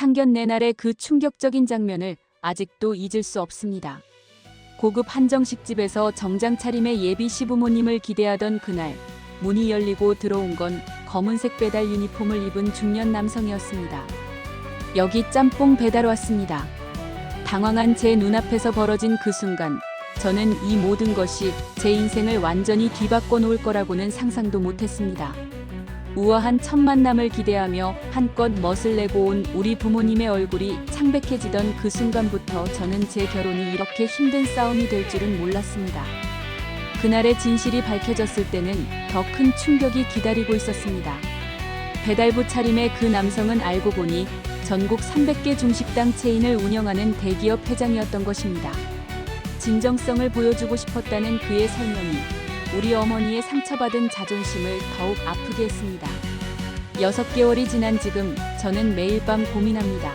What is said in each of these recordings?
상견례 날의 그 충격적인 장면을 아직도 잊을 수 없습니다. 고급 한정식집에서 정장 차림의 예비 시부모님을 기대하던 그날, 문이 열리고 들어온 건 검은색 배달 유니폼을 입은 중년 남성이었습니다. 여기 짬뽕 배달 왔습니다. 당황한 제 눈앞에서 벌어진 그 순간, 저는 이 모든 것이 제 인생을 완전히 뒤바꿔 놓을 거라고는 상상도 못했습니다. 우아한 첫 만남을 기대하며 한껏 멋을 내고 온 우리 부모님의 얼굴이 창백해지던 그 순간부터 저는 제 결혼이 이렇게 힘든 싸움이 될 줄은 몰랐습니다. 그날의 진실이 밝혀졌을 때는 더 큰 충격이 기다리고 있었습니다. 배달부 차림의 그 남성은 알고 보니 전국 300개 중식당 체인을 운영하는 대기업 회장이었던 것입니다. 진정성을 보여주고 싶었다는 그의 설명이 우리 어머니의 상처받은 자존심을 더욱 아프게 했습니다. 6개월이 지난 지금 저는 매일 밤 고민합니다.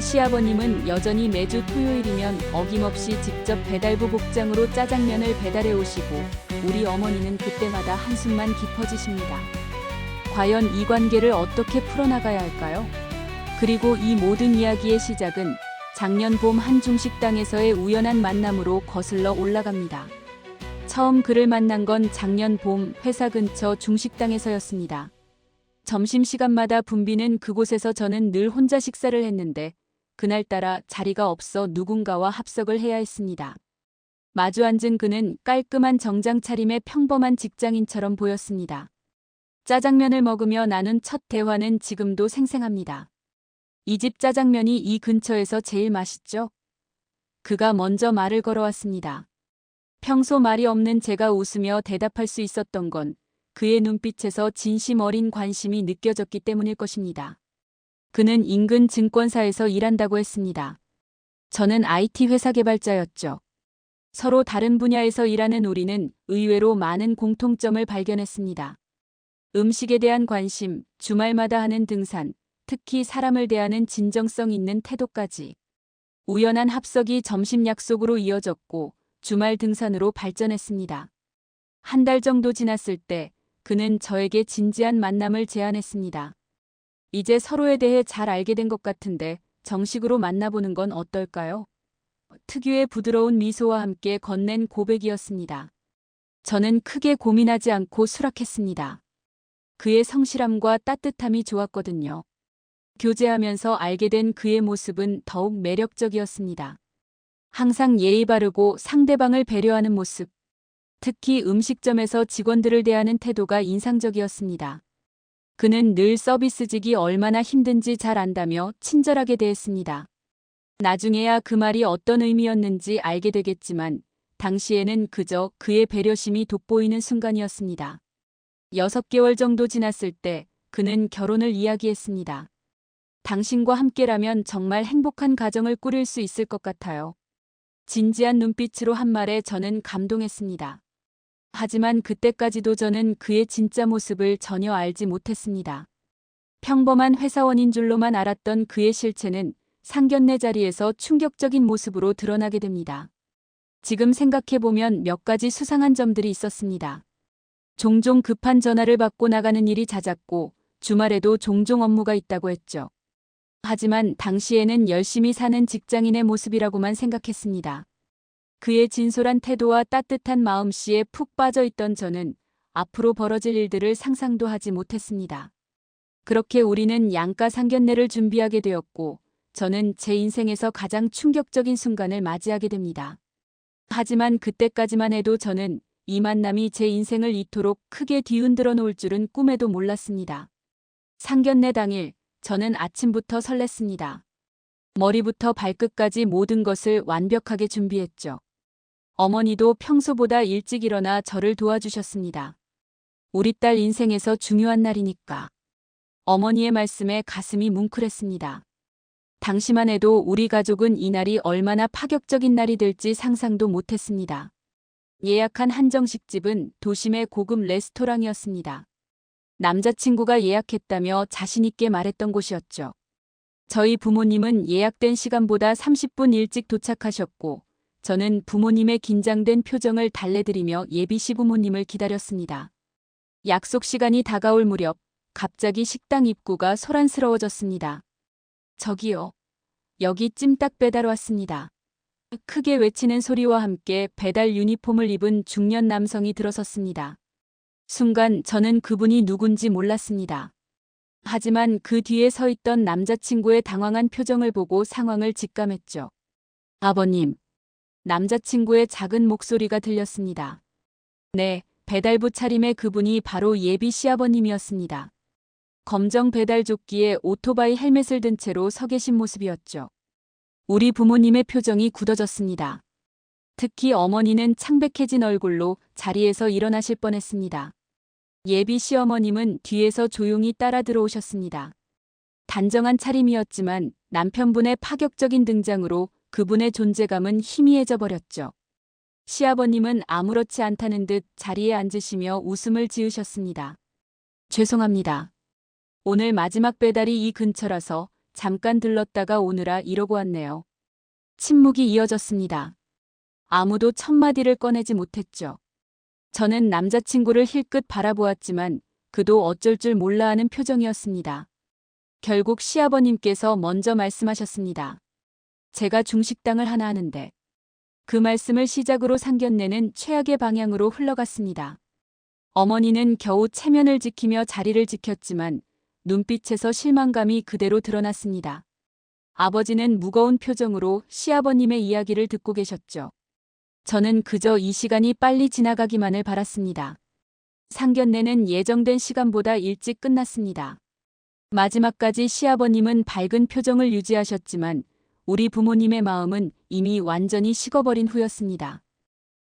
시아버님은 여전히 매주 토요일이면 어김없이 직접 배달부 복장으로 짜장면을 배달해 오시고 우리 어머니는 그때마다 한숨만 깊어지십니다. 과연 이 관계를 어떻게 풀어나가야 할까요? 그리고 이 모든 이야기의 시작은 작년 봄 한 중식당에서의 우연한 만남으로 거슬러 올라갑니다. 처음 그를 만난 건 작년 봄 회사 근처 중식당에서였습니다. 점심시간마다 붐비는 그곳에서 저는 늘 혼자 식사를 했는데 그날따라 자리가 없어 누군가와 합석을 해야 했습니다. 마주 앉은 그는 깔끔한 정장 차림의 평범한 직장인처럼 보였습니다. 짜장면을 먹으며 나눈 첫 대화는 지금도 생생합니다. 이 집 짜장면이 이 근처에서 제일 맛있죠? 그가 먼저 말을 걸어왔습니다. 평소 말이 없는 제가 웃으며 대답할 수 있었던 건 그의 눈빛에서 진심 어린 관심이 느껴졌기 때문일 것입니다. 그는 인근 증권사에서 일한다고 했습니다. 저는 IT 회사 개발자였죠. 서로 다른 분야에서 일하는 우리는 의외로 많은 공통점을 발견했습니다. 음식에 대한 관심, 주말마다 하는 등산, 특히 사람을 대하는 진정성 있는 태도까지. 우연한 합석이 점심 약속으로 이어졌고 주말 등산으로 발전했습니다. 한 달 정도 지났을 때 그는 저에게 진지한 만남을 제안했습니다. 이제 서로에 대해 잘 알게 된 것 같은데 정식으로 만나보는 건 어떨까요? 특유의 부드러운 미소와 함께 건넨 고백이었습니다. 저는 크게 고민하지 않고 수락했습니다. 그의 성실함과 따뜻함이 좋았거든요. 교제하면서 알게 된 그의 모습은 더욱 매력적이었습니다. 항상 예의 바르고 상대방을 배려하는 모습, 특히 음식점에서 직원들을 대하는 태도가 인상적이었습니다. 그는 늘 서비스직이 얼마나 힘든지 잘 안다며 친절하게 대했습니다. 나중에야 그 말이 어떤 의미였는지 알게 되겠지만 당시에는 그저 그의 배려심이 돋보이는 순간이었습니다. 6개월 정도 지났을 때 그는 결혼을 이야기했습니다. 당신과 함께라면 정말 행복한 가정을 꾸릴 수 있을 것 같아요. 진지한 눈빛으로 한 말에 저는 감동했습니다. 하지만 그때까지도 저는 그의 진짜 모습을 전혀 알지 못했습니다. 평범한 회사원인 줄로만 알았던 그의 실체는 상견례 자리에서 충격적인 모습으로 드러나게 됩니다. 지금 생각해보면 몇 가지 수상한 점들이 있었습니다. 종종 급한 전화를 받고 나가는 일이 잦았고 주말에도 종종 업무가 있다고 했죠. 하지만 당시에는 열심히 사는 직장인의 모습이라고만 생각했습니다. 그의 진솔한 태도와 따뜻한 마음씨에 푹 빠져 있던 저는 앞으로 벌어질 일들을 상상도 하지 못했습니다. 그렇게 우리는 양가 상견례를 준비하게 되었고 저는 제 인생에서 가장 충격적인 순간을 맞이하게 됩니다. 하지만 그때까지만 해도 저는 이 만남이 제 인생을 이토록 크게 뒤흔들어 놓을 줄은 꿈에도 몰랐습니다. 상견례 당일 저는 아침부터 설렜습니다. 머리부터 발끝까지 모든 것을 완벽하게 준비했죠. 어머니도 평소보다 일찍 일어나 저를 도와주셨습니다. 우리 딸 인생에서 중요한 날이니까. 어머니의 말씀에 가슴이 뭉클했습니다. 당시만 해도 우리 가족은 이 날이 얼마나 파격적인 날이 될지 상상도 못했습니다. 예약한 한정식집은 도심의 고급 레스토랑이었습니다. 남자친구가 예약했다며 자신있게 말했던 곳이었죠. 저희 부모님은 예약된 시간보다 30분 일찍 도착하셨고 저는 부모님의 긴장된 표정을 달래드리며 예비 시부모님을 기다렸습니다. 약속 시간이 다가올 무렵 갑자기 식당 입구가 소란스러워졌습니다. 저기요. 여기 찜닭 배달 왔습니다. 크게 외치는 소리와 함께 배달 유니폼을 입은 중년 남성이 들어섰습니다. 순간 저는 그분이 누군지 몰랐습니다. 하지만 그 뒤에 서 있던 남자친구의 당황한 표정을 보고 상황을 직감했죠. 아버님. 남자친구의 작은 목소리가 들렸습니다. 네, 배달부 차림의 그분이 바로 예비 시아버님이었습니다. 검정 배달 조끼에 오토바이 헬멧을 든 채로 서 계신 모습이었죠. 우리 부모님의 표정이 굳어졌습니다. 특히 어머니는 창백해진 얼굴로 자리에서 일어나실 뻔했습니다. 예비 시어머님은 뒤에서 조용히 따라 들어오셨습니다. 단정한 차림이었지만 남편분의 파격적인 등장으로 그분의 존재감은 희미해져 버렸죠. 시아버님은 아무렇지 않다는 듯 자리에 앉으시며 웃음을 지으셨습니다. 죄송합니다. 오늘 마지막 배달이 이 근처라서 잠깐 들렀다가 오느라 이러고 왔네요. 침묵이 이어졌습니다. 아무도 첫마디를 꺼내지 못했죠. 저는 남자친구를 힐끗 바라보았지만 그도 어쩔 줄 몰라 하는 표정이었습니다. 결국 시아버님께서 먼저 말씀하셨습니다. 제가 중식당을 하나 하는데. 그 말씀을 시작으로 상견례는 최악의 방향으로 흘러갔습니다. 어머니는 겨우 체면을 지키며 자리를 지켰지만 눈빛에서 실망감이 그대로 드러났습니다. 아버지는 무거운 표정으로 시아버님의 이야기를 듣고 계셨죠. 저는 그저 이 시간이 빨리 지나가기만을 바랐습니다. 상견례는 예정된 시간보다 일찍 끝났습니다. 마지막까지 시아버님은 밝은 표정을 유지하셨지만 우리 부모님의 마음은 이미 완전히 식어버린 후였습니다.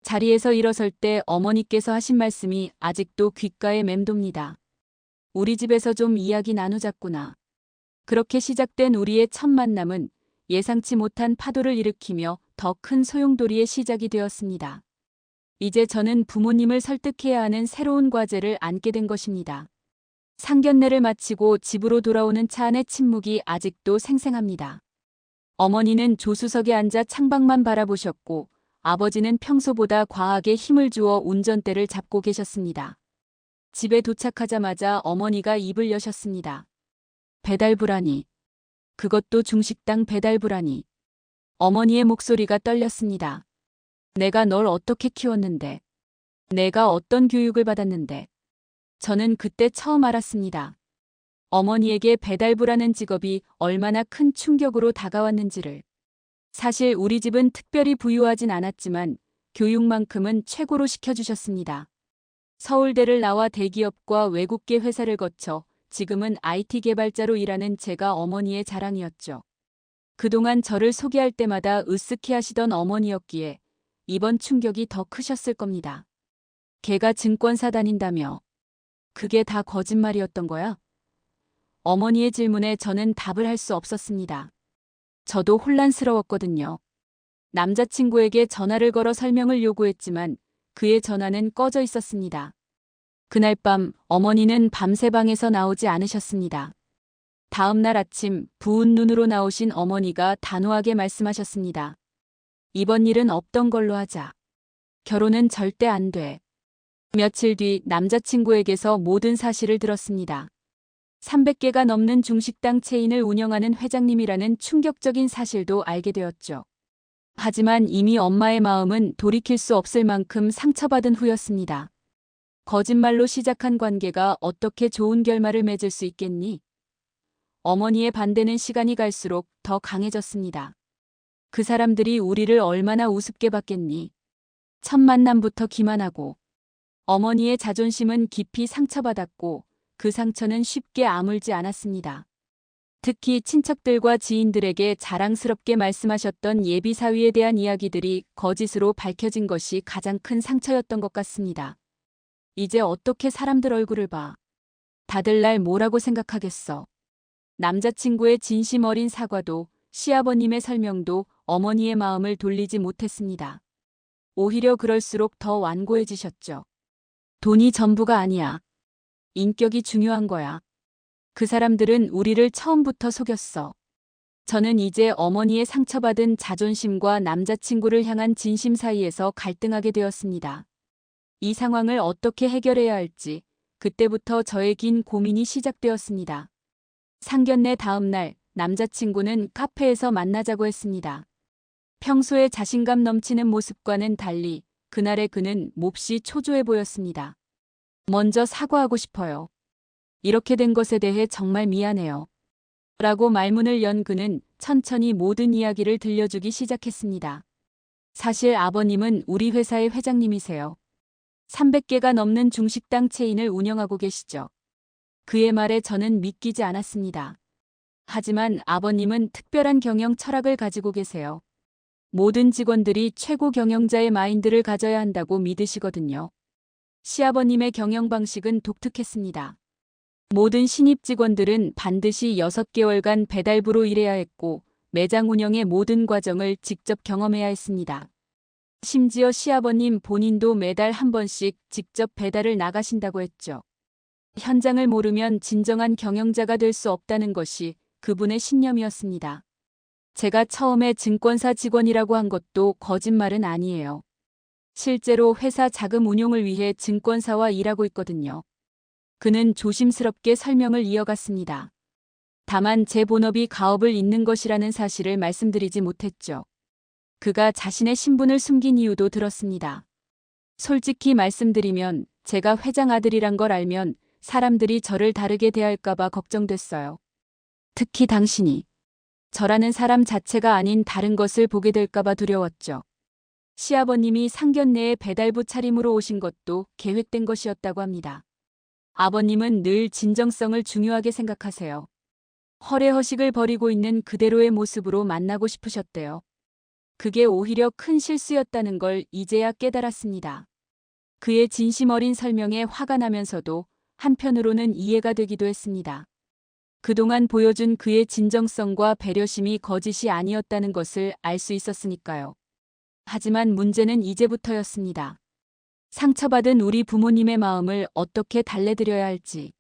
자리에서 일어설 때 어머니께서 하신 말씀이 아직도 귓가에 맴돕니다. 우리 집에서 좀 이야기 나누자꾸나. 그렇게 시작된 우리의 첫 만남은 예상치 못한 파도를 일으키며 더 큰 소용돌이의 시작이 되었습니다. 이제 저는 부모님을 설득해야 하는 새로운 과제를 안게 된 것입니다. 상견례를 마치고 집으로 돌아오는 차 안의 침묵이 아직도 생생합니다. 어머니는 조수석에 앉아 창밖만 바라보셨고 아버지는 평소보다 과하게 힘을 주어 운전대를 잡고 계셨습니다. 집에 도착하자마자 어머니가 입을 여셨습니다. 배달부라니. 그것도 중식당 배달부라니. 어머니의 목소리가 떨렸습니다. 내가 널 어떻게 키웠는데. 내가 어떤 교육을 받았는데. 저는 그때 처음 알았습니다. 어머니에게 배달부라는 직업이 얼마나 큰 충격으로 다가왔는지를. 사실 우리 집은 특별히 부유하진 않았지만 교육만큼은 최고로 시켜주셨습니다. 서울대를 나와 대기업과 외국계 회사를 거쳐 지금은 IT 개발자로 일하는 제가 어머니의 자랑이었죠. 그동안 저를 소개할 때마다 으쓱해 하시던 어머니였기에 이번 충격이 더 크셨을 겁니다. 걔가 증권사 다닌다며. 그게 다 거짓말이었던 거야? 어머니의 질문에 저는 답을 할 수 없었습니다. 저도 혼란스러웠거든요. 남자친구에게 전화를 걸어 설명을 요구했지만 그의 전화는 꺼져 있었습니다. 그날 밤 어머니는 밤새 방에서 나오지 않으셨습니다. 다음 날 아침 부은 눈으로 나오신 어머니가 단호하게 말씀하셨습니다. 이번 일은 없던 걸로 하자. 결혼은 절대 안 돼. 며칠 뒤 남자친구에게서 모든 사실을 들었습니다. 300개가 넘는 중식당 체인을 운영하는 회장님이라는 충격적인 사실도 알게 되었죠. 하지만 이미 엄마의 마음은 돌이킬 수 없을 만큼 상처받은 후였습니다. 거짓말로 시작한 관계가 어떻게 좋은 결말을 맺을 수 있겠니? 어머니의 반대는 시간이 갈수록 더 강해졌습니다. 그 사람들이 우리를 얼마나 우습게 봤겠니? 첫 만남부터 기만하고. 어머니의 자존심은 깊이 상처받았고 그 상처는 쉽게 아물지 않았습니다. 특히 친척들과 지인들에게 자랑스럽게 말씀하셨던 예비 사위에 대한 이야기들이 거짓으로 밝혀진 것이 가장 큰 상처였던 것 같습니다. 이제 어떻게 사람들 얼굴을 봐. 다들 날 뭐라고 생각하겠어. 남자친구의 진심 어린 사과도 시아버님의 설명도 어머니의 마음을 돌리지 못했습니다. 오히려 그럴수록 더 완고해지셨죠. 돈이 전부가 아니야. 인격이 중요한 거야. 그 사람들은 우리를 처음부터 속였어. 저는 이제 어머니의 상처받은 자존심과 남자친구를 향한 진심 사이에서 갈등하게 되었습니다. 이 상황을 어떻게 해결해야 할지 그때부터 저의 긴 고민이 시작되었습니다. 상견례 다음 날 남자친구는 카페에서 만나자고 했습니다. 평소에 자신감 넘치는 모습과는 달리 그날의 그는 몹시 초조해 보였습니다. 먼저 사과하고 싶어요. 이렇게 된 것에 대해 정말 미안해요. 라고 말문을 연 그는 천천히 모든 이야기를 들려주기 시작했습니다. 사실 아버님은 우리 회사의 회장님이세요. 300개가 넘는 중식당 체인을 운영하고 계시죠. 그의 말에 저는 믿기지 않았습니다. 하지만 아버님은 특별한 경영 철학을 가지고 계세요. 모든 직원들이 최고 경영자의 마인드를 가져야 한다고 믿으시거든요. 시아버님의 경영 방식은 독특했습니다. 모든 신입 직원들은 반드시 6개월간 배달부로 일해야 했고 매장 운영의 모든 과정을 직접 경험해야 했습니다. 심지어 시아버님 본인도 매달 한 번씩 직접 배달을 나가신다고 했죠. 현장을 모르면 진정한 경영자가 될 수 없다는 것이 그분의 신념이었습니다. 제가 처음에 증권사 직원이라고 한 것도 거짓말은 아니에요. 실제로 회사 자금 운용을 위해 증권사와 일하고 있거든요. 그는 조심스럽게 설명을 이어갔습니다. 다만 제 본업이 가업을 잇는 것이라는 사실을 말씀드리지 못했죠. 그가 자신의 신분을 숨긴 이유도 들었습니다. 솔직히 말씀드리면 제가 회장 아들이란 걸 알면 사람들이 저를 다르게 대할까봐 걱정됐어요. 특히 당신이 저라는 사람 자체가 아닌 다른 것을 보게 될까봐 두려웠죠. 시아버님이 상견례에 배달부 차림으로 오신 것도 계획된 것이었다고 합니다. 아버님은 늘 진정성을 중요하게 생각하세요. 허례허식을 벌이고 있는 그대로의 모습으로 만나고 싶으셨대요. 그게 오히려 큰 실수였다는 걸 이제야 깨달았습니다. 그의 진심 어린 설명에 화가 나면서도 한편으로는 이해가 되기도 했습니다. 그동안 보여준 그의 진정성과 배려심이 거짓이 아니었다는 것을 알 수 있었으니까요. 하지만 문제는 이제부터였습니다. 상처받은 우리 부모님의 마음을 어떻게 달래드려야 할지.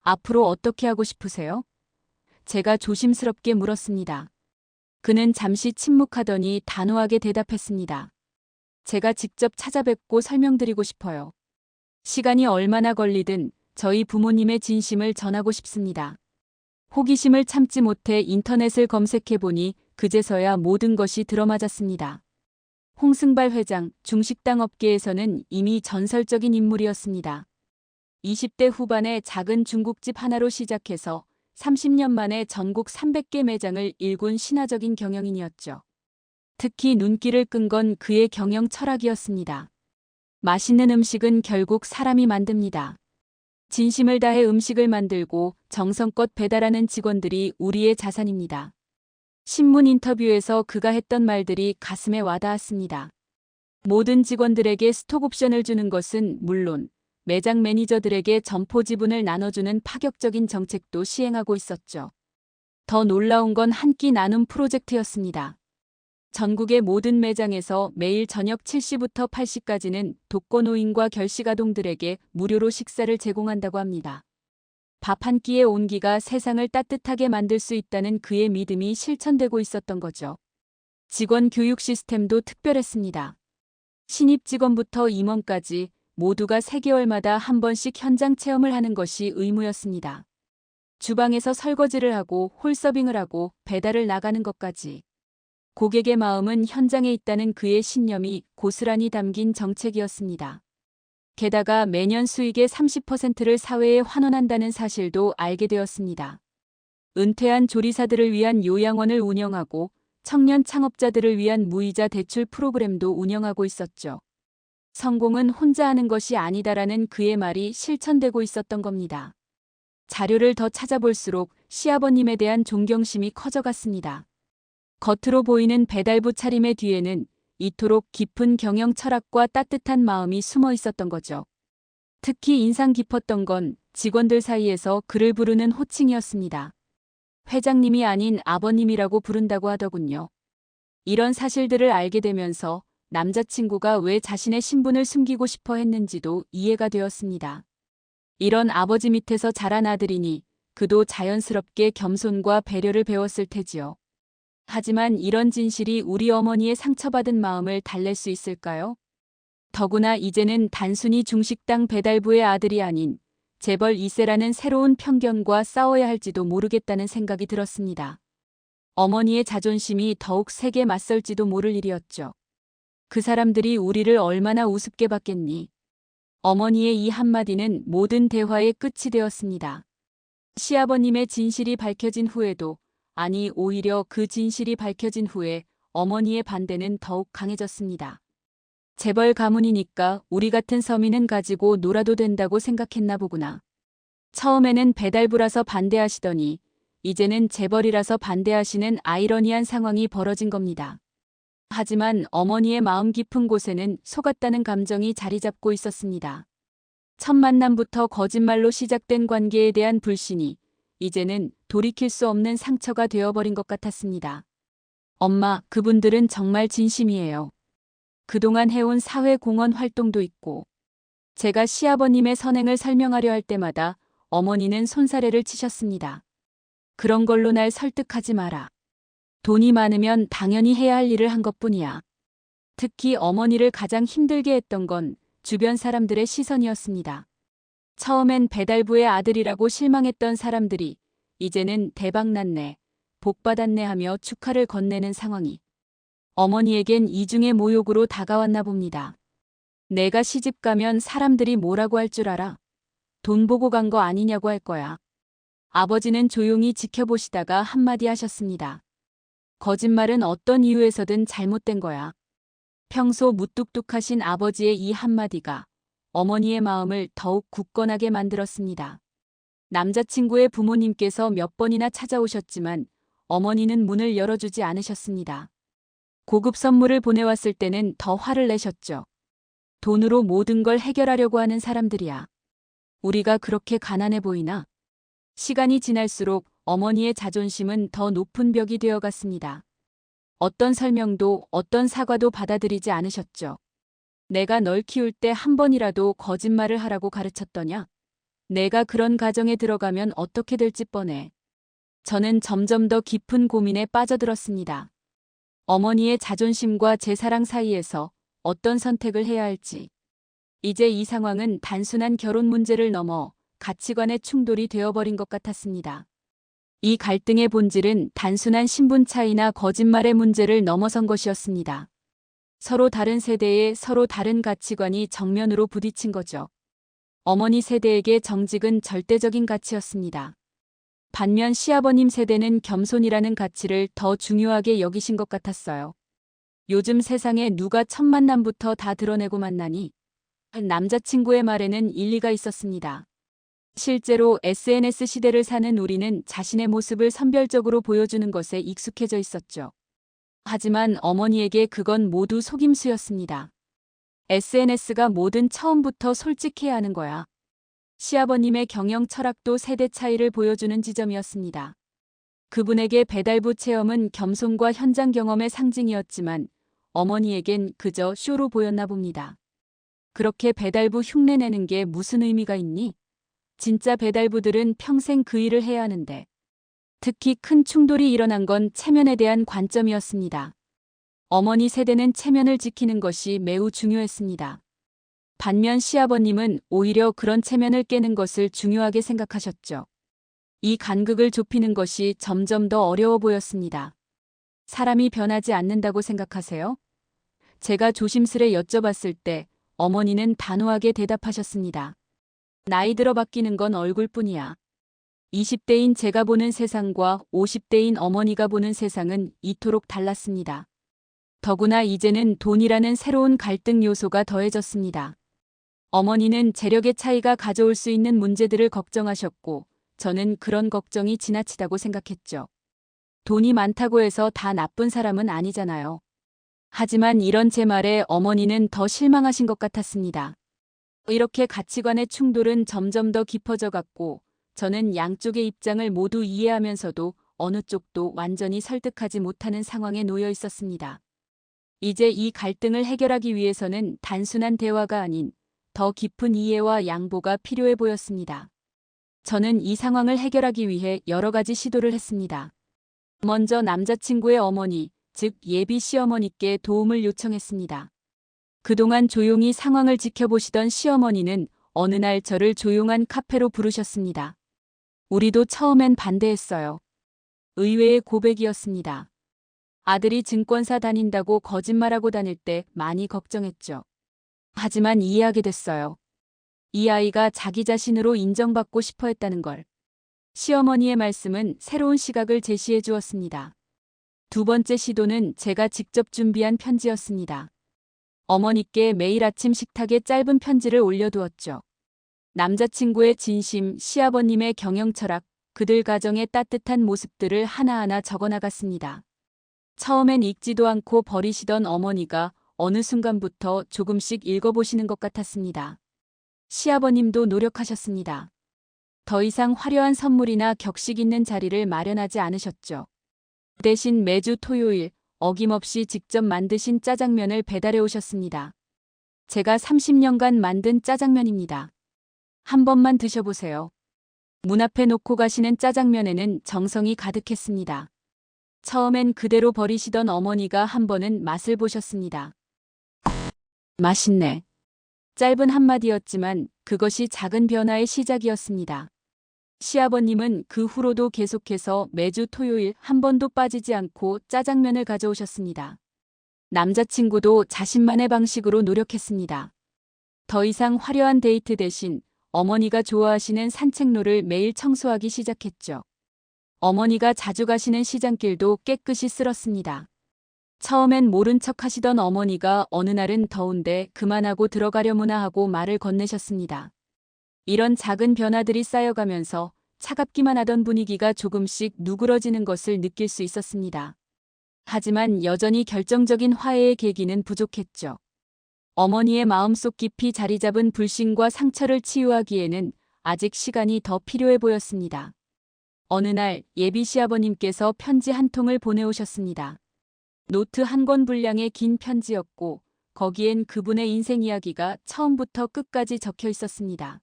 앞으로 어떻게 하고 싶으세요? 제가 조심스럽게 물었습니다. 그는 잠시 침묵하더니 단호하게 대답했습니다. 제가 직접 찾아뵙고 설명드리고 싶어요. 시간이 얼마나 걸리든 저희 부모님의 진심을 전하고 싶습니다. 호기심을 참지 못해 인터넷을 검색해보니 그제서야 모든 것이 들어맞았습니다. 홍승발 회장, 중식당 업계에서는 이미 전설적인 인물이었습니다. 20대 후반에 작은 중국집 하나로 시작해서 30년 만에 전국 300개 매장을 일군 신화적인 경영인이었죠. 특히 눈길을 끈 건 그의 경영 철학이었습니다. 맛있는 음식은 결국 사람이 만듭니다. 진심을 다해 음식을 만들고 정성껏 배달하는 직원들이 우리의 자산입니다. 신문 인터뷰에서 그가 했던 말들이 가슴에 와닿았습니다. 모든 직원들에게 스톡 옵션을 주는 것은 물론 매장 매니저들에게 점포 지분을 나눠주는 파격적인 정책도 시행하고 있었죠. 더 놀라운 건 한 끼 나눔 프로젝트였습니다. 전국의 모든 매장에서 매일 저녁 7시부터 8시까지는 독거노인과 결식아동들에게 무료로 식사를 제공한다고 합니다. 밥 한 끼의 온기가 세상을 따뜻하게 만들 수 있다는 그의 믿음이 실천되고 있었던 거죠. 직원 교육 시스템도 특별했습니다. 신입 직원부터 임원까지 모두가 3개월마다 한 번씩 현장 체험을 하는 것이 의무였습니다. 주방에서 설거지를 하고 홀서빙을 하고 배달을 나가는 것까지. 고객의 마음은 현장에 있다는 그의 신념이 고스란히 담긴 정책이었습니다. 게다가 매년 수익의 30%를 사회에 환원한다는 사실도 알게 되었습니다. 은퇴한 조리사들을 위한 요양원을 운영하고 청년 창업자들을 위한 무이자 대출 프로그램도 운영하고 있었죠. 성공은 혼자 하는 것이 아니다라는 그의 말이 실천되고 있었던 겁니다. 자료를 더 찾아볼수록 시아버님에 대한 존경심이 커져갔습니다. 겉으로 보이는 배달부 차림의 뒤에는 이토록 깊은 경영 철학과 따뜻한 마음이 숨어 있었던 거죠. 특히 인상 깊었던 건 직원들 사이에서 그를 부르는 호칭이었습니다. 회장님이 아닌 아버님이라고 부른다고 하더군요. 이런 사실들을 알게 되면서 남자친구가 왜 자신의 신분을 숨기고 싶어 했는지도 이해가 되었습니다. 이런 아버지 밑에서 자란 아들이니 그도 자연스럽게 겸손과 배려를 배웠을 테지요. 하지만 이런 진실이 우리 어머니의 상처받은 마음을 달랠 수 있을까요? 더구나 이제는 단순히 중식당 배달부의 아들이 아닌 재벌 2세라는 새로운 편견과 싸워야 할지도 모르겠다는 생각이 들었습니다. 어머니의 자존심이 더욱 세게 맞설지도 모를 일이었죠. 그 사람들이 우리를 얼마나 우습게 봤겠니? 어머니의 이 한마디는 모든 대화의 끝이 되었습니다. 시아버님의 진실이 밝혀진 후에도, 아니 오히려 그 진실이 밝혀진 후에 어머니의 반대는 더욱 강해졌습니다. 재벌 가문이니까 우리 같은 서민은 가지고 놀아도 된다고 생각했나 보구나. 처음에는 배달부라서 반대하시더니 이제는 재벌이라서 반대하시는 아이러니한 상황이 벌어진 겁니다. 하지만 어머니의 마음 깊은 곳에는 속았다는 감정이 자리 잡고 있었습니다. 첫 만남부터 거짓말로 시작된 관계에 대한 불신이 이제는 돌이킬 수 없는 상처가 되어버린 것 같았습니다. 엄마, 그분들은 정말 진심이에요. 그동안 해온 사회공헌 활동도 있고, 제가 시아버님의 선행을 설명하려 할 때마다 어머니는 손사래를 치셨습니다. 그런 걸로 날 설득하지 마라. 돈이 많으면 당연히 해야 할 일을 한 것뿐이야. 특히 어머니를 가장 힘들게 했던 건 주변 사람들의 시선이었습니다. 처음엔 배달부의 아들이라고 실망했던 사람들이 이제는 대박났네, 복받았네 하며 축하를 건네는 상황이 어머니에겐 이중의 모욕으로 다가왔나 봅니다. 내가 시집 가면 사람들이 뭐라고 할 줄 알아? 돈 보고 간 거 아니냐고 할 거야. 아버지는 조용히 지켜보시다가 한마디 하셨습니다. 거짓말은 어떤 이유에서든 잘못된 거야. 평소 무뚝뚝하신 아버지의 이 한마디가 어머니의 마음을 더욱 굳건하게 만들었습니다. 남자친구의 부모님께서 몇 번이나 찾아오셨지만 어머니는 문을 열어주지 않으셨습니다. 고급 선물을 보내왔을 때는 더 화를 내셨죠. 돈으로 모든 걸 해결하려고 하는 사람들이야. 우리가 그렇게 가난해 보이나? 시간이 지날수록 어머니의 자존심은 더 높은 벽이 되어갔습니다. 어떤 설명도 어떤 사과도 받아들이지 않으셨죠. 내가 널 키울 때 한 번이라도 거짓말을 하라고 가르쳤더냐? 내가 그런 가정에 들어가면 어떻게 될지 뻔해. 저는 점점 더 깊은 고민에 빠져들었습니다. 어머니의 자존심과 제 사랑 사이에서 어떤 선택을 해야 할지. 이제 이 상황은 단순한 결혼 문제를 넘어 가치관의 충돌이 되어버린 것 같았습니다. 이 갈등의 본질은 단순한 신분 차이나 거짓말의 문제를 넘어선 것이었습니다. 서로 다른 세대의 서로 다른 가치관이 정면으로 부딪힌 거죠. 어머니 세대에게 정직은 절대적인 가치였습니다. 반면 시아버님 세대는 겸손이라는 가치를 더 중요하게 여기신 것 같았어요. 요즘 세상에 누가 첫 만남부터 다 드러내고 만나니? 남자친구의 말에는 일리가 있었습니다. 실제로 SNS 시대를 사는 우리는 자신의 모습을 선별적으로 보여주는 것에 익숙해져 있었죠. 하지만 어머니에게 그건 모두 속임수였습니다. SNS가 뭐든 처음부터 솔직해야 하는 거야. 시아버님의 경영 철학도 세대 차이를 보여주는 지점이었습니다. 그분에게 배달부 체험은 겸손과 현장 경험의 상징이었지만 어머니에겐 그저 쇼로 보였나 봅니다. 그렇게 배달부 흉내내는 게 무슨 의미가 있니? 진짜 배달부들은 평생 그 일을 해야 하는데. 특히 큰 충돌이 일어난 건 체면에 대한 관점이었습니다. 어머니 세대는 체면을 지키는 것이 매우 중요했습니다. 반면 시아버님은 오히려 그런 체면을 깨는 것을 중요하게 생각하셨죠. 이 간극을 좁히는 것이 점점 더 어려워 보였습니다. 사람이 변하지 않는다고 생각하세요? 제가 조심스레 여쭤봤을 때 어머니는 단호하게 대답하셨습니다. 나이 들어 바뀌는 건 얼굴뿐이야. 20대인 제가 보는 세상과 50대인 어머니가 보는 세상은 이토록 달랐습니다. 더구나 이제는 돈이라는 새로운 갈등 요소가 더해졌습니다. 어머니는 재력의 차이가 가져올 수 있는 문제들을 걱정하셨고 저는 그런 걱정이 지나치다고 생각했죠. 돈이 많다고 해서 다 나쁜 사람은 아니잖아요. 하지만 이런 제 말에 어머니는 더 실망하신 것 같았습니다. 이렇게 가치관의 충돌은 점점 더 깊어져 갔고 저는 양쪽의 입장을 모두 이해하면서도 어느 쪽도 완전히 설득하지 못하는 상황에 놓여 있었습니다. 이제 이 갈등을 해결하기 위해서는 단순한 대화가 아닌 더 깊은 이해와 양보가 필요해 보였습니다. 저는 이 상황을 해결하기 위해 여러 가지 시도를 했습니다. 먼저 남자친구의 어머니, 즉 예비 시어머니께 도움을 요청했습니다. 그동안 조용히 상황을 지켜보시던 시어머니는 어느 날 저를 조용한 카페로 부르셨습니다. 우리도 처음엔 반대했어요. 의외의 고백이었습니다. 아들이 증권사 다닌다고 거짓말하고 다닐 때 많이 걱정했죠. 하지만 이해하게 됐어요. 이 아이가 자기 자신으로 인정받고 싶어 했다는 걸. 시어머니의 말씀은 새로운 시각을 제시해 주었습니다. 두 번째 시도는 제가 직접 준비한 편지였습니다. 어머니께 매일 아침 식탁에 짧은 편지를 올려두었죠. 남자친구의 진심, 시아버님의 경영 철학, 그들 가정의 따뜻한 모습들을 하나하나 적어나갔습니다. 처음엔 읽지도 않고 버리시던 어머니가 어느 순간부터 조금씩 읽어보시는 것 같았습니다. 시아버님도 노력하셨습니다. 더 이상 화려한 선물이나 격식 있는 자리를 마련하지 않으셨죠. 대신 매주 토요일 어김없이 직접 만드신 짜장면을 배달해 오셨습니다. 제가 30년간 만든 짜장면입니다. 한 번만 드셔보세요. 문 앞에 놓고 가시는 짜장면에는 정성이 가득했습니다. 처음엔 그대로 버리시던 어머니가 한 번은 맛을 보셨습니다. 맛있네. 짧은 한마디였지만 그것이 작은 변화의 시작이었습니다. 시아버님은 그 후로도 계속해서 매주 토요일 한 번도 빠지지 않고 짜장면을 가져오셨습니다. 남자친구도 자신만의 방식으로 노력했습니다. 더 이상 화려한 데이트 대신 어머니가 좋아하시는 산책로를 매일 청소하기 시작했죠. 어머니가 자주 가시는 시장길도 깨끗이 쓸었습니다. 처음엔 모른 척 하시던 어머니가 어느 날은 더운데 그만하고 들어가려무나 하고 말을 건네셨습니다. 이런 작은 변화들이 쌓여가면서 차갑기만 하던 분위기가 조금씩 누그러지는 것을 느낄 수 있었습니다. 하지만 여전히 결정적인 화해의 계기는 부족했죠. 어머니의 마음속 깊이 자리 잡은 불신과 상처를 치유하기에는 아직 시간이 더 필요해 보였습니다. 어느 날 예비 시아버님께서 편지 한 통을 보내오셨습니다. 노트 한 권 분량의 긴 편지였고 거기엔 그분의 인생 이야기가 처음부터 끝까지 적혀 있었습니다.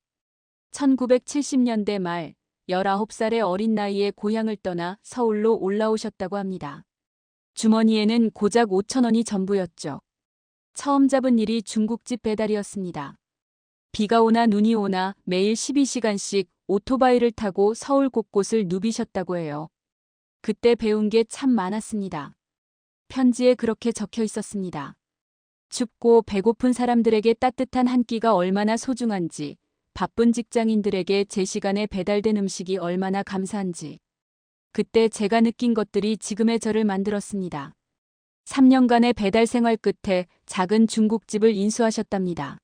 1970년대 말 19살의 어린 나이에 고향을 떠나 서울로 올라오셨다고 합니다. 주머니에는 고작 5,000원이 전부였죠. 처음 잡은 일이 중국집 배달이었습니다. 비가 오나 눈이 오나 매일 12시간씩 오토바이를 타고 서울 곳곳을 누비셨다고 해요. 그때 배운 게 참 많았습니다. 편지에 그렇게 적혀 있었습니다. 춥고 배고픈 사람들에게 따뜻한 한 끼가 얼마나 소중한지, 바쁜 직장인들에게 제 시간에 배달된 음식이 얼마나 감사한지. 그때 제가 느낀 것들이 지금의 저를 만들었습니다. 3년간의 배달 생활 끝에 작은 중국집을 인수하셨답니다.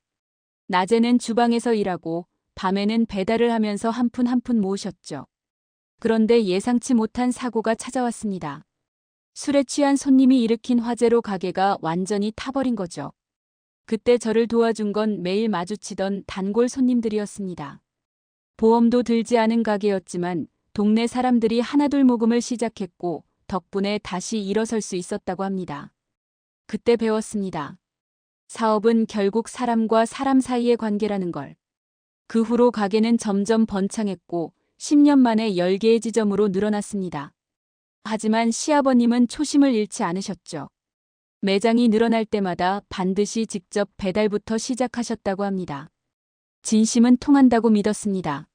낮에는 주방에서 일하고 밤에는 배달을 하면서 한 푼 한 푼 모으셨죠. 그런데 예상치 못한 사고가 찾아왔습니다. 술에 취한 손님이 일으킨 화재로 가게가 완전히 타버린 거죠. 그때 저를 도와준 건 매일 마주치던 단골 손님들이었습니다. 보험도 들지 않은 가게였지만 동네 사람들이 하나둘 모금을 시작했고 덕분에 다시 일어설 수 있었다고 합니다. 그때 배웠습니다. 사업은 결국 사람과 사람 사이의 관계라는 걸. 그 후로 가게는 점점 번창했고 10년 만에 10개의 지점으로 늘어났습니다. 하지만 시아버님은 초심을 잃지 않으셨죠. 매장이 늘어날 때마다 반드시 직접 배달부터 시작하셨다고 합니다. 진심은 통한다고 믿었습니다.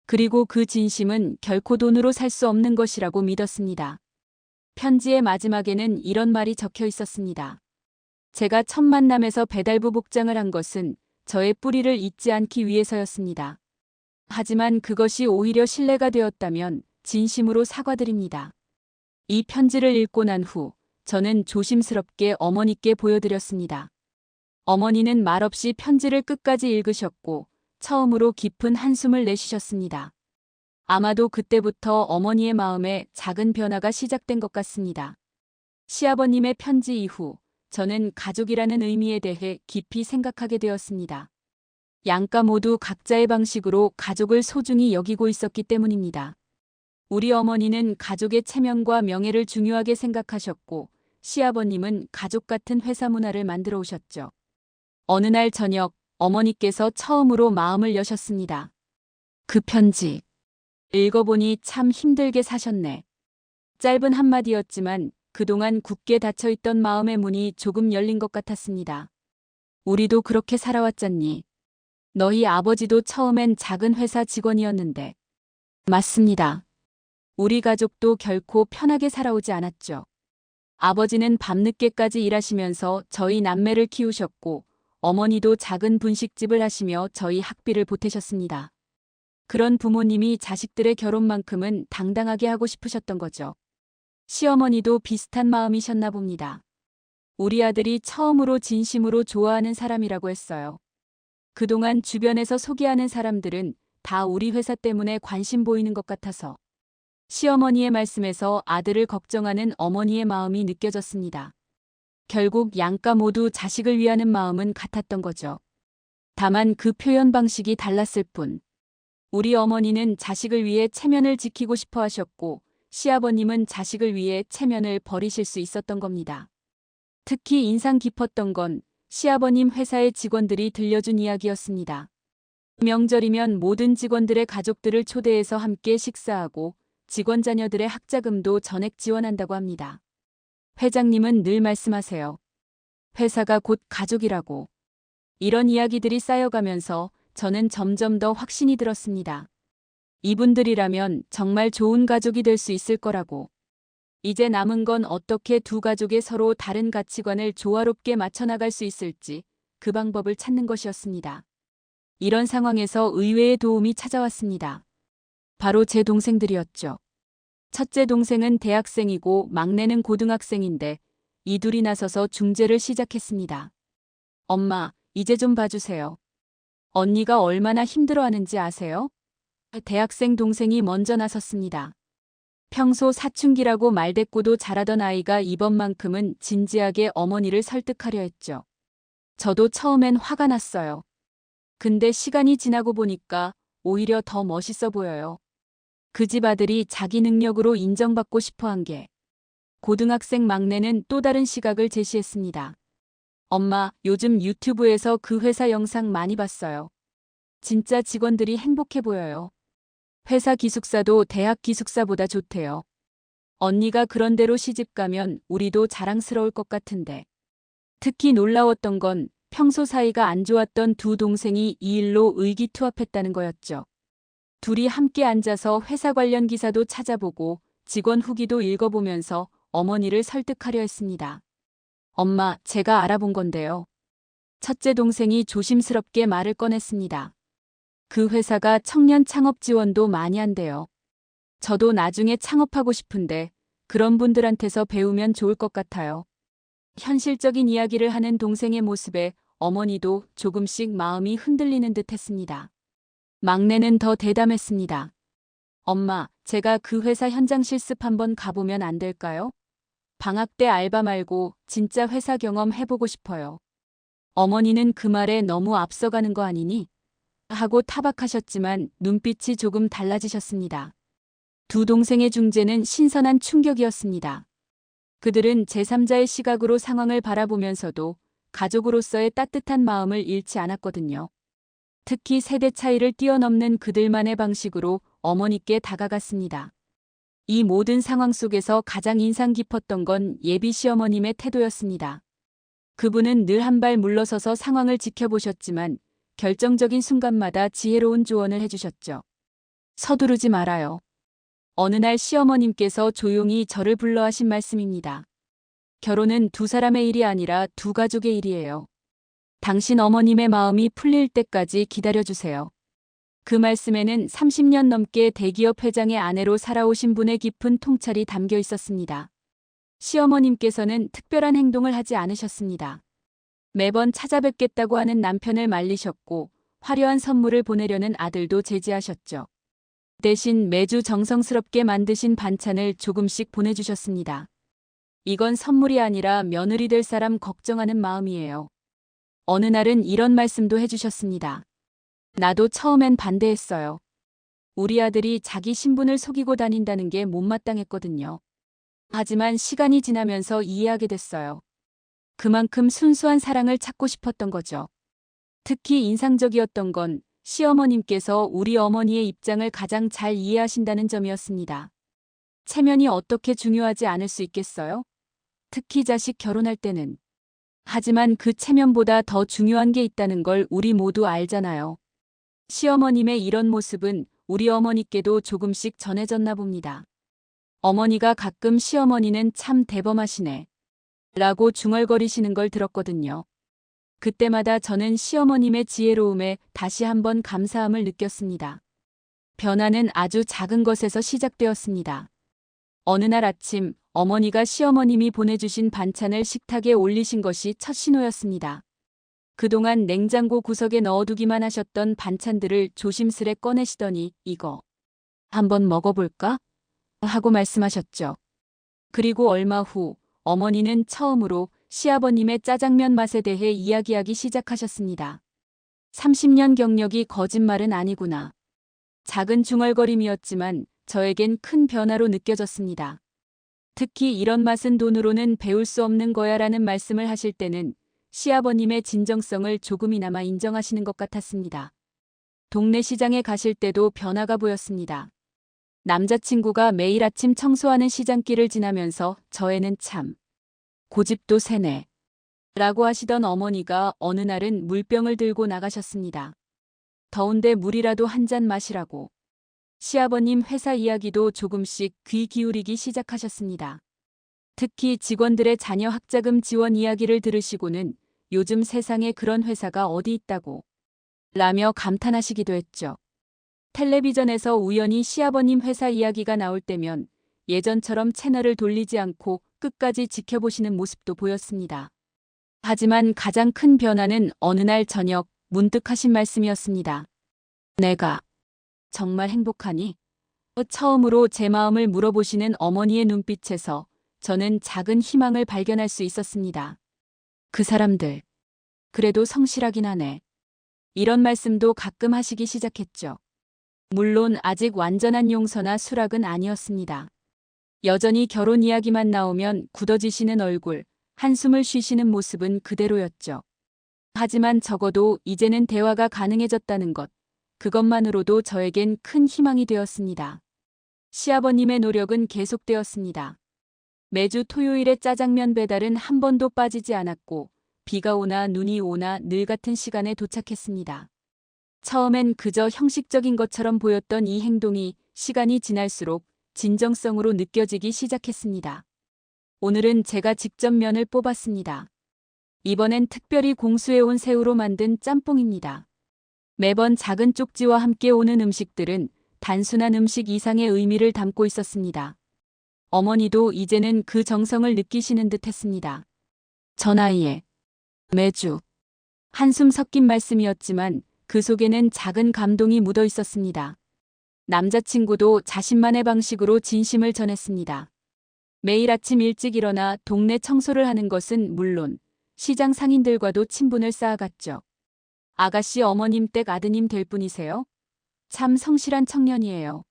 그리고 그 진심은 결코 돈으로 살 수 없는 것이라고 믿었습니다. 편지의 마지막에는 이런 말이 적혀 있었습니다. 제가 첫 만남에서 배달부 복장을 한 것은 저의 뿌리를 잊지 않기 위해서였습니다. 하지만 그것이 오히려 신뢰가 되었다면 진심으로 사과드립니다. 이 편지를 읽고 난 후 저는 조심스럽게 어머니께 보여드렸습니다. 어머니는 말없이 편지를 끝까지 읽으셨고 처음으로 깊은 한숨을 내쉬셨습니다. 아마도 그때부터 어머니의 마음에 작은 변화가 시작된 것 같습니다. 시아버님의 편지 이후 저는 가족이라는 의미에 대해 깊이 생각하게 되었습니다. 양가 모두 각자의 방식으로 가족을 소중히 여기고 있었기 때문입니다. 우리 어머니는 가족의 체면과 명예를 중요하게 생각하셨고 시아버님은 가족 같은 회사 문화를 만들어 오셨죠. 어느 날 저녁 어머니께서 처음으로 마음을 여셨습니다. 그 편지 읽어보니 참 힘들게 사셨네. 짧은 한마디였지만 그동안 굳게 닫혀있던 마음의 문이 조금 열린 것 같았습니다. 우리도 그렇게 살아왔잖니. 너희 아버지도 처음엔 작은 회사 직원이었는데. 맞습니다. 우리 가족도 결코 편하게 살아오지 않았죠. 아버지는 밤늦게까지 일하시면서 저희 남매를 키우셨고, 어머니도 작은 분식집을 하시며 저희 학비를 보태셨습니다. 그런 부모님이 자식들의 결혼만큼은 당당하게 하고 싶으셨던 거죠. 시어머니도 비슷한 마음이셨나 봅니다. 우리 아들이 처음으로 진심으로 좋아하는 사람이라고 했어요. 그동안 주변에서 소개하는 사람들은 다 우리 회사 때문에 관심 보이는 것 같아서. 시어머니의 말씀에서 아들을 걱정하는 어머니의 마음이 느껴졌습니다. 결국 양가 모두 자식을 위하는 마음은 같았던 거죠. 다만 그 표현 방식이 달랐을 뿐. 우리 어머니는 자식을 위해 체면을 지키고 싶어 하셨고, 시아버님은 자식을 위해 체면을 버리실 수 있었던 겁니다. 특히 인상 깊었던 건 시아버님 회사의 직원들이 들려준 이야기였습니다. 명절이면 모든 직원들의 가족들을 초대해서 함께 식사하고 직원 자녀들의 학자금도 전액 지원한다고 합니다. 회장님은 늘 말씀하세요. 회사가 곧 가족이라고. 이런 이야기들이 쌓여가면서 저는 점점 더 확신이 들었습니다. 이분들이라면 정말 좋은 가족이 될 수 있을 거라고. 이제 남은 건 어떻게 두 가족의 서로 다른 가치관을 조화롭게 맞춰나갈 수 있을지 그 방법을 찾는 것이었습니다. 이런 상황에서 의외의 도움이 찾아왔습니다. 바로 제 동생들이었죠. 첫째 동생은 대학생이고 막내는 고등학생인데 이 둘이 나서서 중재를 시작했습니다. 엄마, 이제 좀 봐주세요. 언니가 얼마나 힘들어하는지 아세요? 대학생 동생이 먼저 나섰습니다. 평소 사춘기라고 말대꾸도 잘하던 아이가 이번만큼은 진지하게 어머니를 설득하려 했죠. 저도 처음엔 화가 났어요. 근데 시간이 지나고 보니까 오히려 더 멋있어 보여요. 그 집 아들이 자기 능력으로 인정받고 싶어 한 게. 고등학생 막내는 또 다른 시각을 제시했습니다. 엄마, 요즘 유튜브에서 그 회사 영상 많이 봤어요. 진짜 직원들이 행복해 보여요. 회사 기숙사도 대학 기숙사보다 좋대요. 언니가 그런 대로 시집 가면 우리도 자랑스러울 것 같은데. 특히 놀라웠던 건 평소 사이가 안 좋았던 두 동생이 이 일로 의기투합했다는 거였죠. 둘이 함께 앉아서 회사 관련 기사도 찾아보고 직원 후기도 읽어보면서 어머니를 설득하려 했습니다. 엄마, 제가 알아본 건데요. 첫째 동생이 조심스럽게 말을 꺼냈습니다. 그 회사가 청년 창업 지원도 많이 한대요. 저도 나중에 창업하고 싶은데 그런 분들한테서 배우면 좋을 것 같아요. 현실적인 이야기를 하는 동생의 모습에 어머니도 조금씩 마음이 흔들리는 듯 했습니다. 막내는 더 대담했습니다. 엄마, 제가 그 회사 현장 실습 한번 가보면 안 될까요? 방학 때 알바 말고 진짜 회사 경험 해보고 싶어요. 어머니는 그 말에 너무 앞서가는 거 아니니? 하고 타박하셨지만 눈빛이 조금 달라지셨습니다. 두 동생의 중재는 신선한 충격이었습니다. 그들은 제3자의 시각으로 상황을 바라보면서도 가족으로서의 따뜻한 마음을 잃지 않았거든요. 특히 세대 차이를 뛰어넘는 그들만의 방식으로 어머니께 다가갔습니다. 이 모든 상황 속에서 가장 인상 깊었던 건 예비 시어머님의 태도였습니다. 그분은 늘 한 발 물러서서 상황을 지켜보셨지만 결정적인 순간마다 지혜로운 조언을 해주셨죠. 서두르지 말아요. 어느 날 시어머님께서 조용히 저를 불러 하신 말씀입니다. 결혼은 두 사람의 일이 아니라 두 가족의 일이에요. 당신 어머님의 마음이 풀릴 때까지 기다려주세요. 그 말씀에는 30년 넘게 대기업 회장의 아내로 살아오신 분의 깊은 통찰이 담겨 있었습니다. 시어머님께서는 특별한 행동을 하지 않으셨습니다. 매번 찾아뵙겠다고 하는 남편을 말리셨고 화려한 선물을 보내려는 아들도 제지하셨죠. 대신 매주 정성스럽게 만드신 반찬을 조금씩 보내주셨습니다. 이건 선물이 아니라 며느리 될 사람 걱정하는 마음이에요. 어느 날은 이런 말씀도 해주셨습니다. 나도 처음엔 반대했어요. 우리 아들이 자기 신분을 속이고 다닌다는 게 못마땅했거든요. 하지만 시간이 지나면서 이해하게 됐어요. 그만큼 순수한 사랑을 찾고 싶었던 거죠. 특히 인상적이었던 건 시어머님께서 우리 어머니의 입장을 가장 잘 이해하신다는 점이었습니다. 체면이 어떻게 중요하지 않을 수 있겠어요? 특히 자식 결혼할 때는. 하지만 그 체면보다 더 중요한 게 있다는 걸 우리 모두 알잖아요. 시어머님의 이런 모습은 우리 어머니께도 조금씩 전해졌나 봅니다. 어머니가 가끔 시어머니는 참 대범하시네 라고 중얼거리시는 걸 들었거든요. 그때마다 저는 시어머님의 지혜로움에 다시 한번 감사함을 느꼈습니다. 변화는 아주 작은 것에서 시작되었습니다. 어느 날 아침 어머니가 시어머님이 보내주신 반찬을 식탁에 올리신 것이 첫 신호였습니다. 그동안 냉장고 구석에 넣어두기만 하셨던 반찬들을 조심스레 꺼내시더니 이거 한번 먹어볼까? 하고 말씀하셨죠. 그리고 얼마 후 어머니는 처음으로 시아버님의 짜장면 맛에 대해 이야기하기 시작하셨습니다. 30년 경력이 거짓말은 아니구나. 작은 중얼거림이었지만 저에겐 큰 변화로 느껴졌습니다. 특히 이런 맛은 돈으로는 배울 수 없는 거야라는 말씀을 하실 때는 시아버님의 진정성을 조금이나마 인정하시는 것 같았습니다. 동네 시장에 가실 때도 변화가 보였습니다. 남자친구가 매일 아침 청소하는 시장길을 지나면서 저에는 참 고집도 세네 라고 하시던 어머니가 어느 날은 물병을 들고 나가셨습니다. 더운데 물이라도 한 잔 마시라고. 시아버님 회사 이야기도 조금씩 귀 기울이기 시작하셨습니다. 특히 직원들의 자녀 학자금 지원 이야기를 들으시고는 요즘 세상에 그런 회사가 어디 있다고 라며 감탄하시기도 했죠. 텔레비전에서 우연히 시아버님 회사 이야기가 나올 때면 예전처럼 채널을 돌리지 않고 끝까지 지켜보시는 모습도 보였습니다. 하지만 가장 큰 변화는 어느 날 저녁 문득 하신 말씀이었습니다. 내가 정말 행복하니? 처음으로 제 마음을 물어보시는 어머니의 눈빛에서 저는 작은 희망을 발견할 수 있었습니다. 그 사람들, 그래도 성실하긴 하네. 이런 말씀도 가끔 하시기 시작했죠. 물론 아직 완전한 용서나 수락은 아니었습니다. 여전히 결혼 이야기만 나오면 굳어지시는 얼굴, 한숨을 쉬시는 모습은 그대로였죠. 하지만 적어도 이제는 대화가 가능해졌다는 것, 그것만으로도 저에겐 큰 희망이 되었습니다. 시아버님의 노력은 계속되었습니다. 매주 토요일에 짜장면 배달은 한 번도 빠지지 않았고 비가 오나 눈이 오나 늘 같은 시간에 도착했습니다. 처음엔 그저 형식적인 것처럼 보였던 이 행동이 시간이 지날수록 진정성으로 느껴지기 시작했습니다. 오늘은 제가 직접 면을 뽑았습니다. 이번엔 특별히 공수해온 새우로 만든 짬뽕입니다. 매번 작은 쪽지와 함께 오는 음식들은 단순한 음식 이상의 의미를 담고 있었습니다. 어머니도 이제는 그 정성을 느끼시는 듯 했습니다. 저 나이에 매주 한숨 섞인 말씀이었지만 그 속에는 작은 감동이 묻어 있었습니다. 남자친구도 자신만의 방식으로 진심을 전했습니다. 매일 아침 일찍 일어나 동네 청소를 하는 것은 물론 시장 상인들과도 친분을 쌓아갔죠. 아가씨 어머님 댁 아드님 될 분이세요? 참 성실한 청년이에요.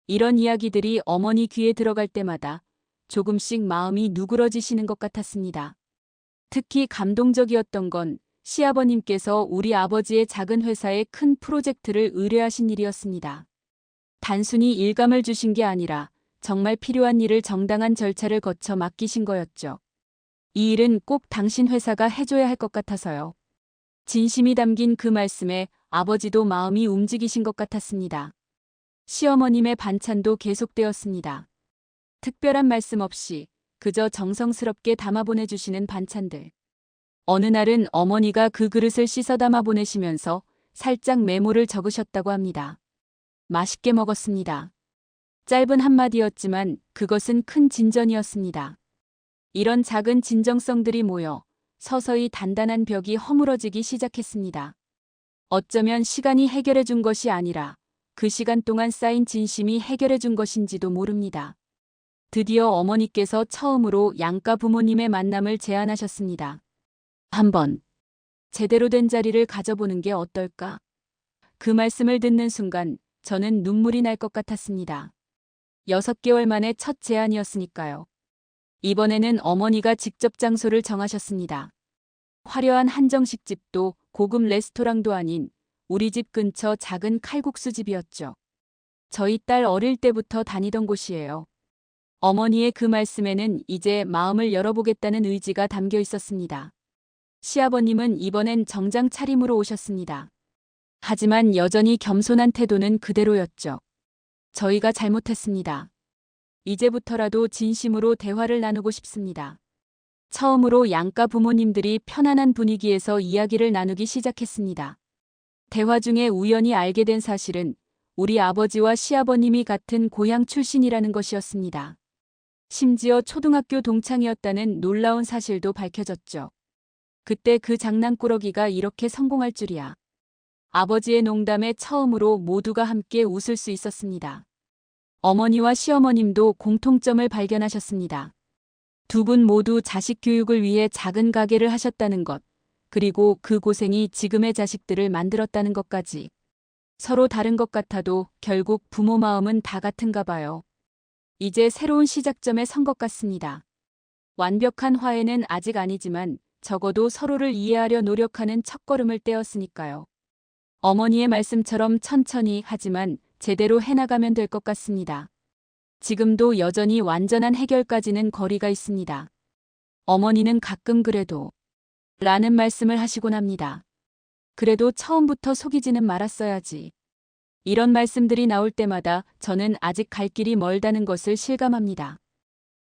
이런 이야기들이 어머니 귀에 들어갈 때마다 조금씩 마음이 누그러지시는 것 같았습니다. 특히 감동적이었던 건 시아버님께서 우리 아버지의 작은 회사에 큰 프로젝트를 의뢰하신 일이었습니다. 단순히 일감을 주신 게 아니라 정말 필요한 일을 정당한 절차를 거쳐 맡기신 거였죠. 이 일은 꼭 당신 회사가 해줘야 할 것 같아서요. 진심이 담긴 그 말씀에 아버지도 마음이 움직이신 것 같았습니다. 시어머님의 반찬도 계속되었습니다. 특별한 말씀 없이 그저 정성스럽게 담아 보내주시는 반찬들. 어느 날은 어머니가 그 그릇을 씻어 담아 보내시면서 살짝 메모를 적으셨다고 합니다. 맛있게 먹었습니다. 짧은 한마디였지만 그것은 큰 진전이었습니다. 이런 작은 진정성들이 모여 서서히 단단한 벽이 허물어지기 시작했습니다. 어쩌면 시간이 해결해 준 것이 아니라 그 시간 동안 쌓인 진심이 해결해 준 것인지도 모릅니다. 드디어 어머니께서 처음으로 양가 부모님의 만남을 제안하셨습니다. 한번 제대로 된 자리를 가져보는 게 어떨까? 그 말씀을 듣는 순간 저는 눈물이 날 것 같았습니다. 6개월 만에 첫 제안이었으니까요. 이번에는 어머니가 직접 장소를 정하셨습니다. 화려한 한정식 집도 고급 레스토랑도 아닌 우리 집 근처 작은 칼국수집이었죠. 저희 딸 어릴 때부터 다니던 곳이에요. 어머니의 그 말씀에는 이제 마음을 열어보겠다는 의지가 담겨 있었습니다. 시아버님은 이번엔 정장 차림으로 오셨습니다. 하지만 여전히 겸손한 태도는 그대로였죠. 저희가 잘못했습니다. 이제부터라도 진심으로 대화를 나누고 싶습니다. 처음으로 양가 부모님들이 편안한 분위기에서 이야기를 나누기 시작했습니다. 대화 중에 우연히 알게 된 사실은 우리 아버지와 시아버님이 같은 고향 출신이라는 것이었습니다. 심지어 초등학교 동창이었다는 놀라운 사실도 밝혀졌죠. 그때 그 장난꾸러기가 이렇게 성공할 줄이야. 아버지의 농담에 처음으로 모두가 함께 웃을 수 있었습니다. 어머니와 시어머님도 공통점을 발견하셨습니다. 두 분 모두 자식 교육을 위해 작은 가게를 하셨다는 것, 그리고 그 고생이 지금의 자식들을 만들었다는 것까지. 서로 다른 것 같아도 결국 부모 마음은 다 같은가 봐요. 이제 새로운 시작점에 선 것 같습니다. 완벽한 화해는 아직 아니지만 적어도 서로를 이해하려 노력하는 첫걸음을 떼었으니까요. 어머니의 말씀처럼 천천히 하지만 제대로 해나가면 될 것 같습니다. 지금도 여전히 완전한 해결까지는 거리가 있습니다. 어머니는 가끔 그래도 라는 말씀을 하시곤 합니다. 그래도 처음부터 속이지는 말았어야지. 이런 말씀들이 나올 때마다 저는 아직 갈 길이 멀다는 것을 실감합니다.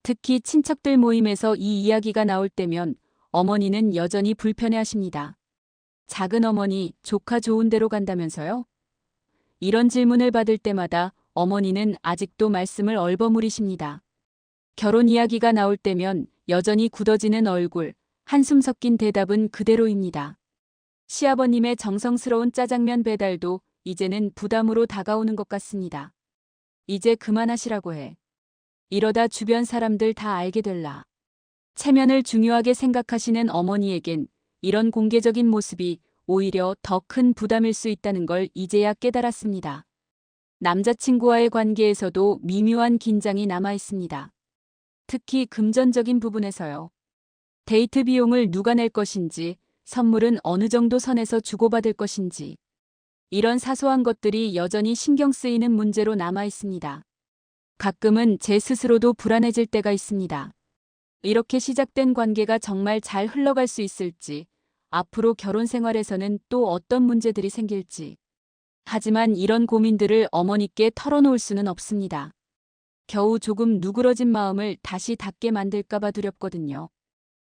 특히 친척들 모임에서 이 이야기가 나올 때면 어머니는 여전히 불편해하십니다. 작은 어머니, 조카 좋은 데로 간다면서요? 이런 질문을 받을 때마다 어머니는 아직도 말씀을 얼버무리십니다. 결혼 이야기가 나올 때면 여전히 굳어지는 얼굴, 한숨 섞인 대답은 그대로입니다. 시아버님의 정성스러운 짜장면 배달도 이제는 부담으로 다가오는 것 같습니다. 이제 그만하시라고 해. 이러다 주변 사람들 다 알게 될라. 체면을 중요하게 생각하시는 어머니에겐 이런 공개적인 모습이 오히려 더 큰 부담일 수 있다는 걸 이제야 깨달았습니다. 남자친구와의 관계에서도 미묘한 긴장이 남아 있습니다. 특히 금전적인 부분에서요. 데이트 비용을 누가 낼 것인지, 선물은 어느 정도 선에서 주고받을 것인지. 이런 사소한 것들이 여전히 신경 쓰이는 문제로 남아 있습니다. 가끔은 제 스스로도 불안해질 때가 있습니다. 이렇게 시작된 관계가 정말 잘 흘러갈 수 있을지, 앞으로 결혼 생활에서는 또 어떤 문제들이 생길지. 하지만 이런 고민들을 어머니께 털어놓을 수는 없습니다. 겨우 조금 누그러진 마음을 다시 닫게 만들까봐 두렵거든요.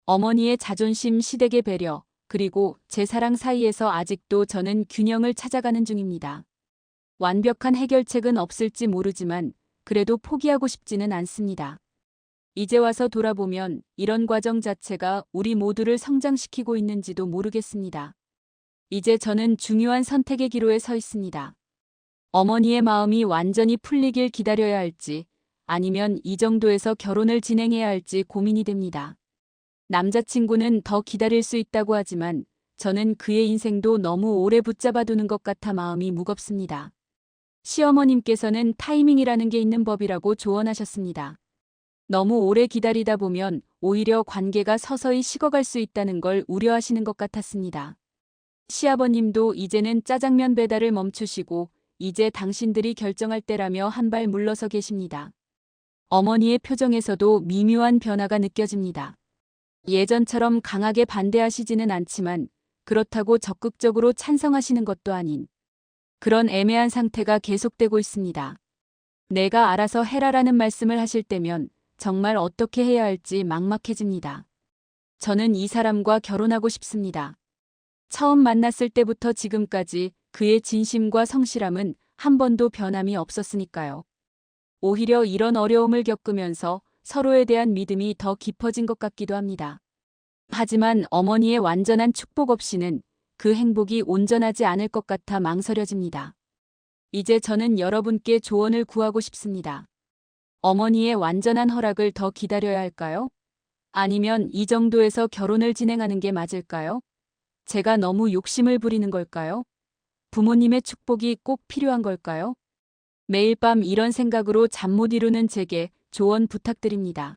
어머니의 자존심, 시댁의 배려, 그리고 제 사랑 사이에서 아직도 저는 균형을 찾아가는 중입니다. 완벽한 해결책은 없을지 모르지만 그래도 포기하고 싶지는 않습니다. 이제 와서 돌아보면 이런 과정 자체가 우리 모두를 성장시키고 있는지도 모르겠습니다. 이제 저는 중요한 선택의 기로에 서 있습니다. 어머니의 마음이 완전히 풀리길 기다려야 할지 아니면 이 정도에서 결혼을 진행해야 할지 고민이 됩니다. 남자친구는 더 기다릴 수 있다고 하지만 저는 그의 인생도 너무 오래 붙잡아두는 것 같아 마음이 무겁습니다. 시어머님께서는 타이밍이라는 게 있는 법이라고 조언하셨습니다. 너무 오래 기다리다 보면 오히려 관계가 서서히 식어갈 수 있다는 걸 우려하시는 것 같았습니다. 시아버님도 이제는 짜장면 배달을 멈추시고 이제 당신들이 결정할 때라며 한 발 물러서 계십니다. 어머니의 표정에서도 미묘한 변화가 느껴집니다. 예전처럼 강하게 반대하시지는 않지만 그렇다고 적극적으로 찬성하시는 것도 아닌 그런 애매한 상태가 계속되고 있습니다. 내가 알아서 해라라는 말씀을 하실 때면 정말 어떻게 해야 할지 막막해집니다. 저는 이 사람과 결혼하고 싶습니다. 처음 만났을 때부터 지금까지 그의 진심과 성실함은 한 번도 변함이 없었으니까요. 오히려 이런 어려움을 겪으면서 서로에 대한 믿음이 더 깊어진 것 같기도 합니다. 하지만 어머니의 완전한 축복 없이는 그 행복이 온전하지 않을 것 같아 망설여집니다. 이제 저는 여러분께 조언을 구하고 싶습니다. 어머니의 완전한 허락을 더 기다려야 할까요? 아니면 이 정도에서 결혼을 진행하는 게 맞을까요? 제가 너무 욕심을 부리는 걸까요? 부모님의 축복이 꼭 필요한 걸까요? 매일 밤 이런 생각으로 잠 못 이루는 제게 조언 부탁드립니다.